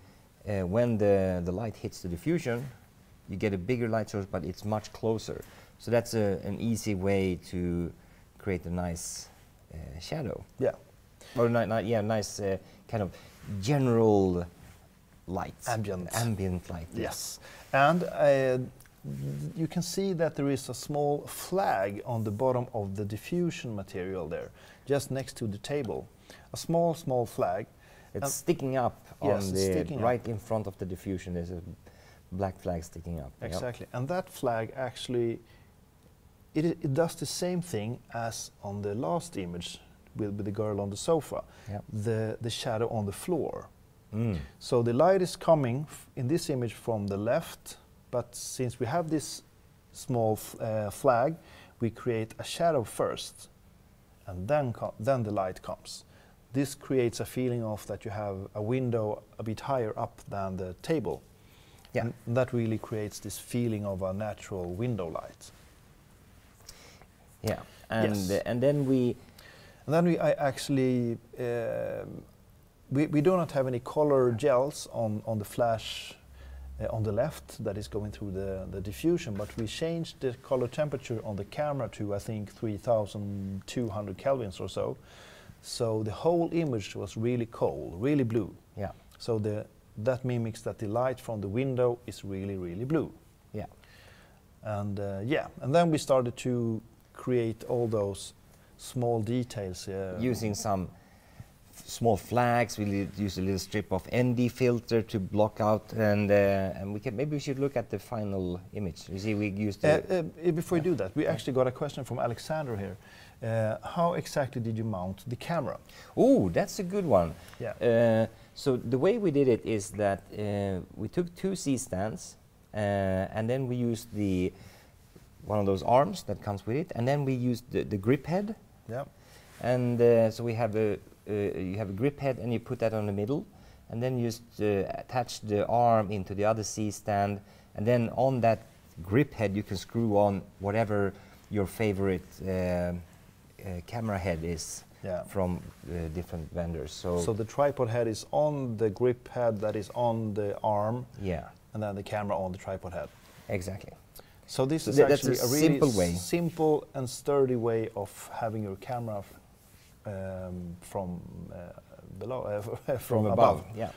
light hits the diffusion, you get a bigger light source, but it's much closer. So that's an easy way to create a nice shadow. Yeah. Or nice kind of general light. Ambient light. Yes. And you can see that there is a small flag on the bottom of the diffusion material there, just next to the table. A small, small flag. It's sticking up yes, on it's the sticking right up. in front of the diffusion. There's a black flag sticking up. Yep. Exactly. And that flag actually, it does the same thing as on the last image with the girl on the sofa, Yep. the shadow on the floor. Mm. So the light is coming in this image from the left, but since we have this small flag, we create a shadow first, and then the light comes. This creates a feeling of that you have a window a bit higher up than the table. Yeah. And that really creates this feeling of a natural window light. Yeah. And Yes. and then we I actually we do not have any color gels on the flash on the left that is going through the diffusion, but we changed the color temperature on the camera to I think 3,200 kelvins or so. So the whole image was really cold, really blue. yeah. So that mimics that the light from the window is really, really blue. Yeah. And and then we started to create all those small details. Using some small flags, we use a little strip of ND filter to block out, and maybe we should look at the final image. You see, we used before you do that, we actually got a question from Alexander here. How exactly did you mount the camera? Oh, that's a good one. Yeah. So the way we did it is that we took two C-stands, and then we used one of those arms that comes with it, and then we used the grip head. Yeah. And so we have you have a grip head, and you put that on the middle, and then you just attach the arm into the other C-stand, and then on that grip head you can screw on whatever your favorite camera head is. Yeah. From different vendors. So the tripod head is on the grip head that is on the arm, yeah, and then the camera on the tripod head. exactly. So this is that's actually a a really simple way. simple and sturdy way of having your camera from below, from above. Yeah.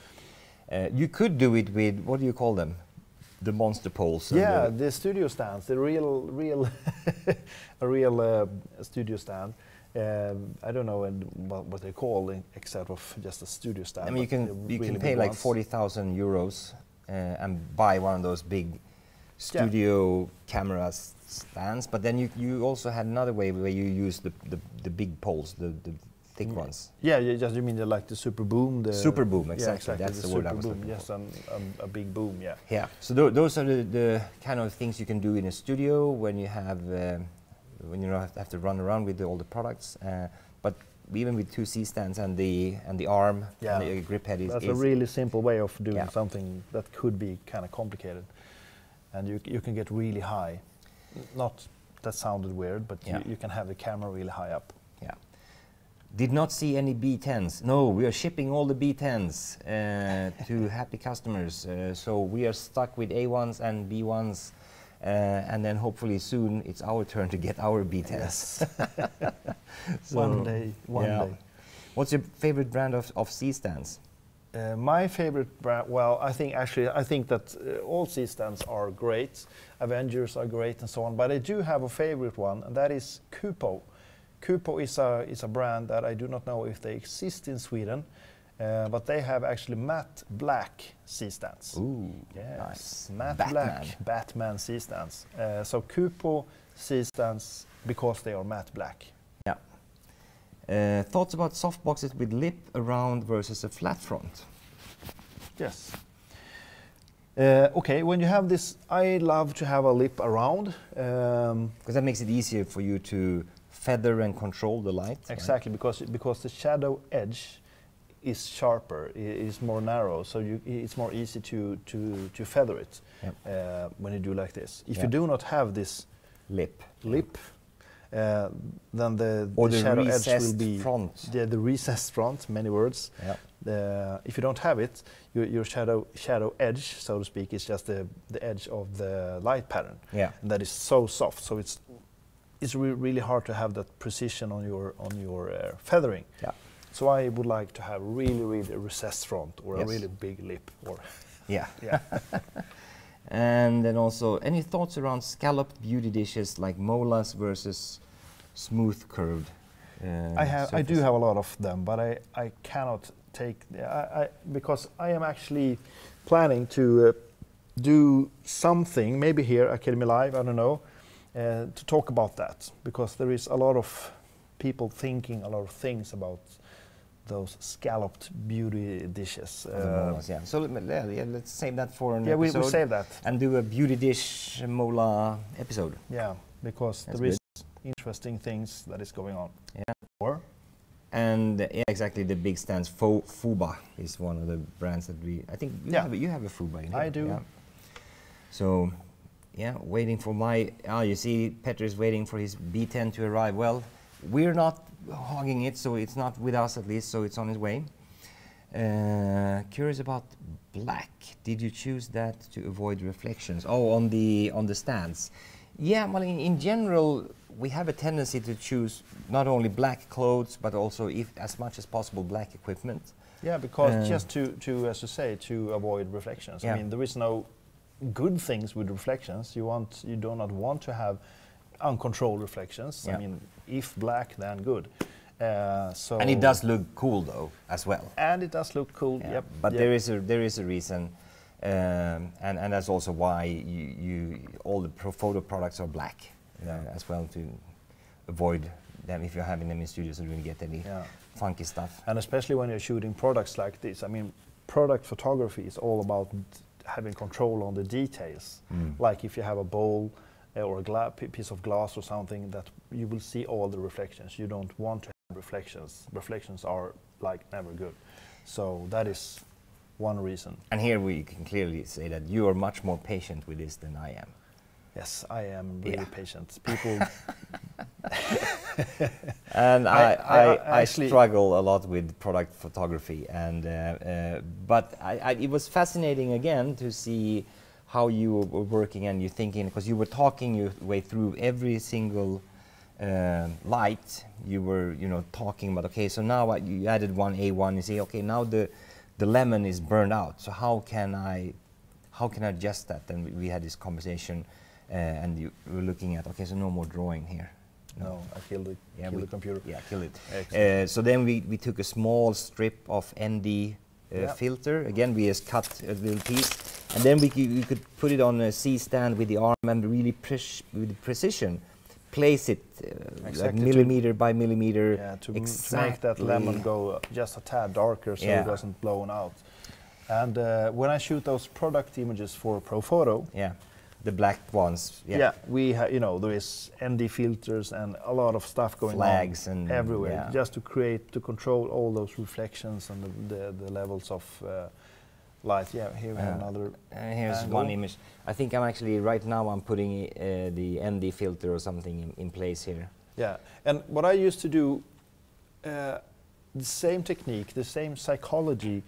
You could do it with, what do you call them? The monster poles. and Yeah, the studio stands, the real a real studio stand. I don't know what they call it, except of just a studio stand. I mean, you can pay like 40,000 euros and buy one of those big studio camera stands. But then you also had another way where you use the big poles, the thick ones. Yeah, you mean like the super boom? The Super boom, exactly. Yeah, exactly. That's the word I was boom. looking Yes, for. a big boom. Yeah. Yeah. So those are the kind of things you can do in a studio when you have when you don't have to run around with all the products. But even with two C-stands and the arm and the grip head that's a really simple way of doing Yeah. something that could be kind of complicated, and you can get really high. Not that sounded weird, but you can have the camera really high up. Yeah. Did not see any B10s. No, we are shipping all the B10s to happy customers. So we are stuck with A1s and B1s. And then hopefully soon it's our turn to get our B10s. Yes. So, one day. What's your favorite brand of C-stands? My favorite brand, well, I think that all C-stands are great. Avengers are great and so on. But I do have a favorite one, and that is Kupo. Kupo is a brand that I do not know if they exist in Sweden, but they have actually matte black C-stands. Ooh, yes, nice. matte Batman. black Batman C-stands. So Kupo C-stands because they are matte black. Yeah. Thoughts about softboxes with lip around versus a flat front? Yes. Okay, when you have this, I love to have a lip around. Because that makes it easier for you to feather and control the light. Exactly, because the shadow edge is sharper, is more narrow, so it's more easy to feather it when you do like this. If you do not have this lip, then the shadow edge will be front. The recessed front. Many words. Yeah. If you don't have it, your shadow edge, so to speak, is just the edge of the light pattern. Yeah. And that is so soft, so it's really hard to have that precision on your feathering. Yeah. So I would like to have really recessed front or a really big lip. Or Yeah. yeah. And then also, any thoughts around scalloped beauty dishes like molas versus smooth curved? I do have a lot of them, but I cannot take because I am actually planning to do something, maybe here Academy Live, I don't know, to talk about that, because there is a lot of people thinking a lot of things about those scalloped beauty dishes. Yeah. So let's save that for an yeah, episode. we'll save that and do a beauty dish mola episode. Yeah, because That's there is interesting things that is going on. Yeah. Or And yeah, exactly. The big stands. Fuba is one of the brands that I think you have a Fuba in here. I do. Yeah. So, yeah, waiting for my. You see, Petter is waiting for his B10 to arrive. Well, we're not hogging it, so it's not with us at least. So it's on its way. Curious about black. Did you choose that to avoid reflections? Oh, on the stands. Yeah, well, in general, we have a tendency to choose not only black clothes, but also, if as much as possible, black equipment. yeah, because just to as you say, to avoid reflections. Yeah. I mean, there is no good things with reflections. You do not want to have uncontrolled reflections. Yeah. I mean, if black, then good. So And it does look cool, though, as well. And it does look cool. Yeah. Yep. But yep. there is a reason, and that's also why all the photo products are black as well, to avoid them if you're having them in studios, so you don't get any funky stuff. And especially when you're shooting products like this. I mean, product photography is all about having control on the details. Like if you have a bowl or a piece of glass or something, that you will see all the reflections. You don't want to have reflections. Reflections are like never good. So that is one reason. And here we can clearly say that you are much more patient with this than I am. Yes, I am really patient. People. And I actually struggle a lot with product photography, and but it was fascinating again to see how you were working and you thinking, because you were talking your way through every single light. You were talking about, okay, so now you added one A1. You say, okay, now the lemon is burned out. So how can I adjust that? And we had this conversation. And you were looking at, okay, so no more drawing here. No, I killed it. Yeah, killed the computer. Yeah, killed it. So then we took a small strip of ND filter. Again, we just cut a little piece, and then we could put it on a C stand with the arm and really with precision place it like millimeter by millimeter. Yeah, to make that lemon go just a tad darker, so it doesn't blow out. And when I shoot those product images for Profoto. Yeah. The black ones. Yeah, we there is ND filters and a lot of stuff going flags on and everywhere, just to control all those reflections and the levels of light. Yeah, here we have another. Here's angle. One image. I think I'm actually right now I'm putting the ND filter or something in place here. Yeah, and what I used to do, the same technique, the same psychology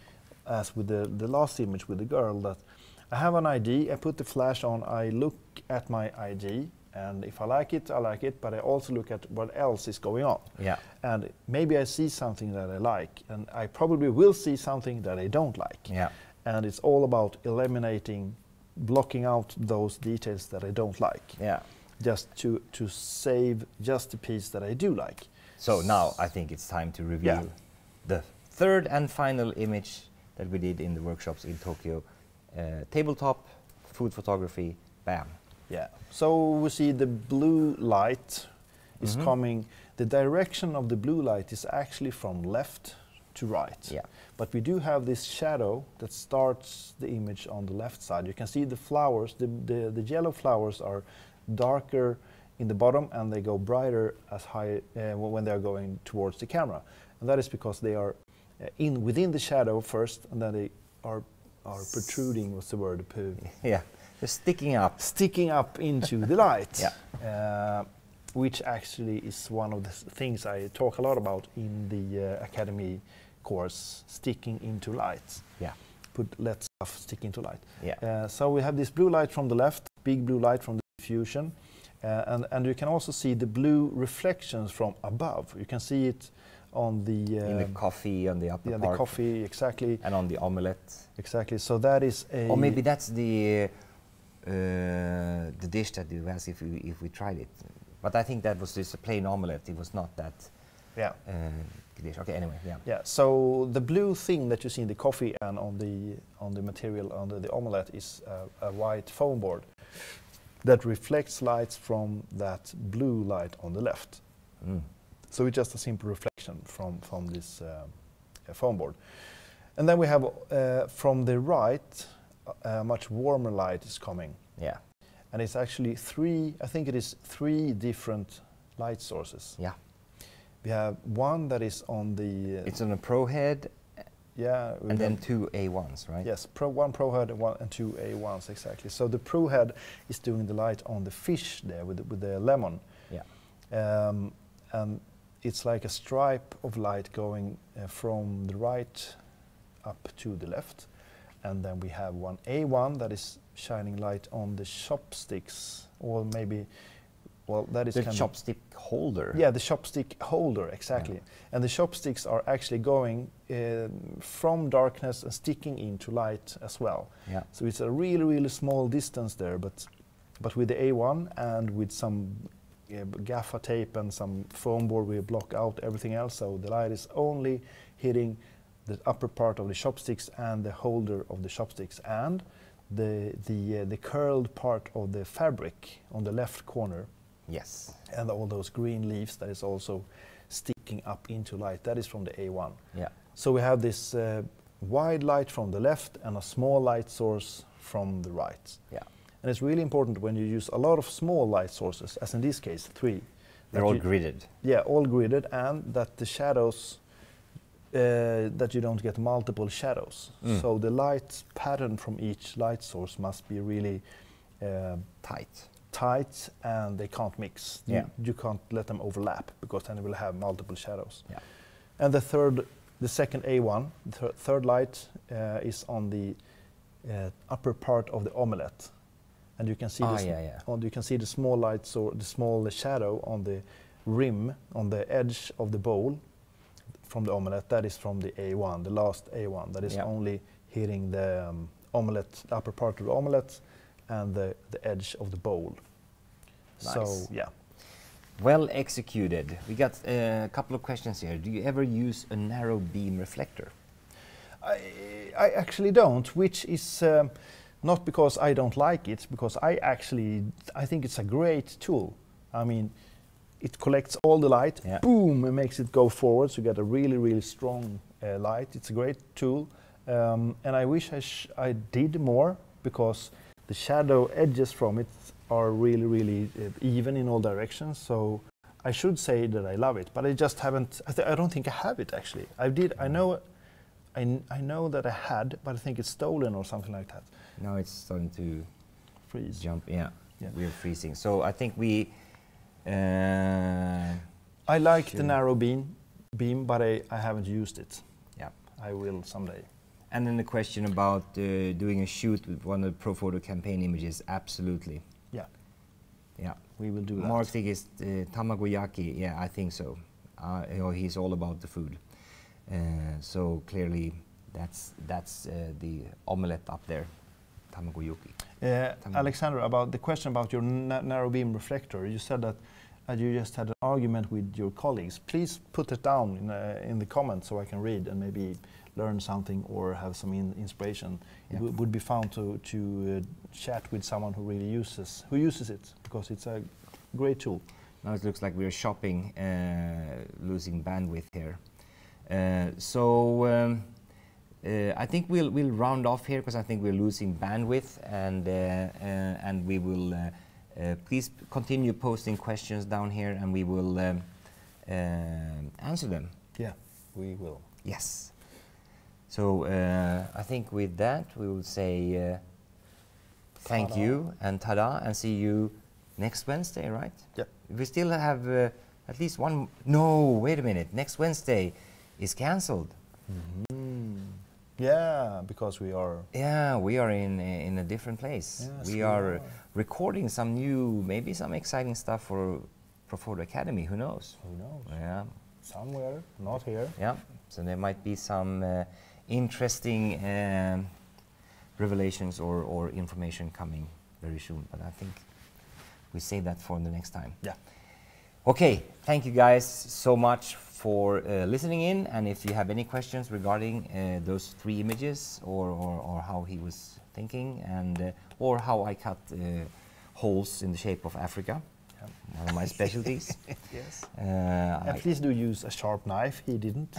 as with the last image with the girl, that I have an ID, I put the flash on, I look at my ID, and if I like it, I like it, but I also look at what else is going on. Yeah. And maybe I see something that I like, and I probably will see something that I don't like. Yeah. And it's all about eliminating, blocking out those details that I don't like. Yeah. Just to save just the piece that I do like. So now I think it's time to review the third and final image that we did in the workshops in Tokyo. Tabletop, food photography, bam. Yeah. So we see the blue light is coming. The direction of the blue light is actually from left to right. Yeah. But we do have this shadow that starts the image on the left side. You can see the flowers. The yellow flowers are darker in the bottom, and they go brighter as high when they are going towards the camera. And that is because they are within the shadow first, and then they are protruding, what's the word? Yeah, they're sticking up. Sticking up into the light. Yeah. Which actually is one of the things I talk a lot about in the Academy course, sticking into light. Yeah. Let stuff stick into light. Yeah. So we have this blue light from the left, big blue light from the diffusion, and you can also see the blue reflections from above. You can see it on the in the coffee on the upper part. Yeah, the coffee, exactly. And on the omelette. Exactly. So that is a. Or maybe that's the the dish that you asked if we tried it. But I think that was just a plain omelette. It was not that Yeah. dish. Okay, anyway, yeah. Yeah. So the blue thing that you see in the coffee and on the material under the omelette is a white foam board that reflects lights from that blue light on the left. Mm. So it's just a simple reflection from this foam board. And then we have from the right a much warmer light is coming. Yeah. And it's actually three different light sources. Yeah. We have one that is on the It's on a pro head yeah, and then two A1s, right? yes, one pro head and two A1s exactly. So the pro head is doing the light on the fish there with the lemon. Yeah. And it's like a stripe of light going from the right up to the left. And then we have one A1 that is shining light on the chopsticks, or maybe, well, that is The kind of chopstick holder. yeah, the chopstick holder, exactly. Yeah. And the chopsticks are actually going from darkness and sticking into light as well. Yeah. So it's a really, really small distance there, but with the A1 and with some gaffer tape and some foam board, we block out everything else. So the light is only hitting the upper part of the chopsticks and the holder of the chopsticks and the curled part of the fabric on the left corner. Yes. And all those green leaves that is also sticking up into light. That is from the A1. Yeah. So we have this wide light from the left and a small light source from the right. Yeah. And it's really important when you use a lot of small light sources, as in this case, 3. They're all gridded. Yeah, all gridded, and that the shadows, that you don't get multiple shadows. Mm. So the light pattern from each light source must be really tight, and they can't mix. Yeah. You can't let them overlap, because then you will have multiple shadows. Yeah. And the second A1, the third light is on the upper part of the omelette, and you can see you can see the small lights or the small shadow on the rim, on the edge of the bowl from the omelette. That is from the A1, the last A1. That is only hitting the omelette, the upper part of the omelette, and the edge of the bowl. Nice. So yeah. Well executed. We got a couple of questions here. Do you ever use a narrow beam reflector? I actually don't, which is not because I don't like it, because I think it's a great tool. I mean, it collects all the light, boom, and makes it go forward, so you get a really, really strong light. It's a great tool, and I wish I did more, because the shadow edges from it are really, really even in all directions. So I should say that I love it, but I just haven't. I don't think I have it actually. I know that I had, but I think it's stolen or something like that. Now it's starting to freeze. Jump. Yeah. We're freezing. So I think we. I like the narrow beam, but I haven't used it. Yeah. I will someday. And then the question about doing a shoot with one of the Profoto campaign images, absolutely. Yeah. Yeah. We will do that. Mark thinks tamagoyaki, yeah, I think so. He's all about the food. So clearly that's the omelette up there, tamagoyaki. Alexander, about the question about your narrow beam reflector, you said that you just had an argument with your colleagues. Please put it down in the comments so I can read and maybe learn something or have some inspiration. Yeah. It would be fun to chat with someone who really uses it, because it's a great tool. Now it looks like we're shopping, losing bandwidth here. I think we'll round off here, because I think we're losing bandwidth, and we will please continue posting questions down here, and we will answer them. Yeah, we will. Yes. So I think with that we will say thank you and ta-da, and see you next Wednesday, right? Yep. We still have at least one. No, wait a minute. Next Wednesday is cancelled. Mm-hmm. Yeah, because we are. Yeah, we are in a different place. Yes, we are recording some new, maybe some exciting stuff for Profoto Academy. Who knows? Who knows? Yeah. Somewhere, not here. Yeah. So there might be some interesting revelations or information coming very soon, but I think we save that for the next time. Yeah. Okay, thank you guys so much for listening in, and if you have any questions regarding those 3 images or how he was thinking, and or how I cut holes in the shape of Africa, one of my specialties. Yes. I Please do use a sharp knife. He didn't.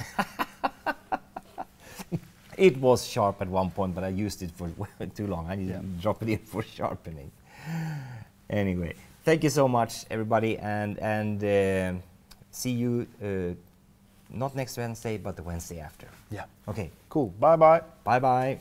It was sharp at one point, but I used it for too long. I need to drop it in for sharpening. Anyway, thank you so much, everybody, and see you not next Wednesday, but the Wednesday after. Yeah. Okay. Cool. Bye bye. Bye bye.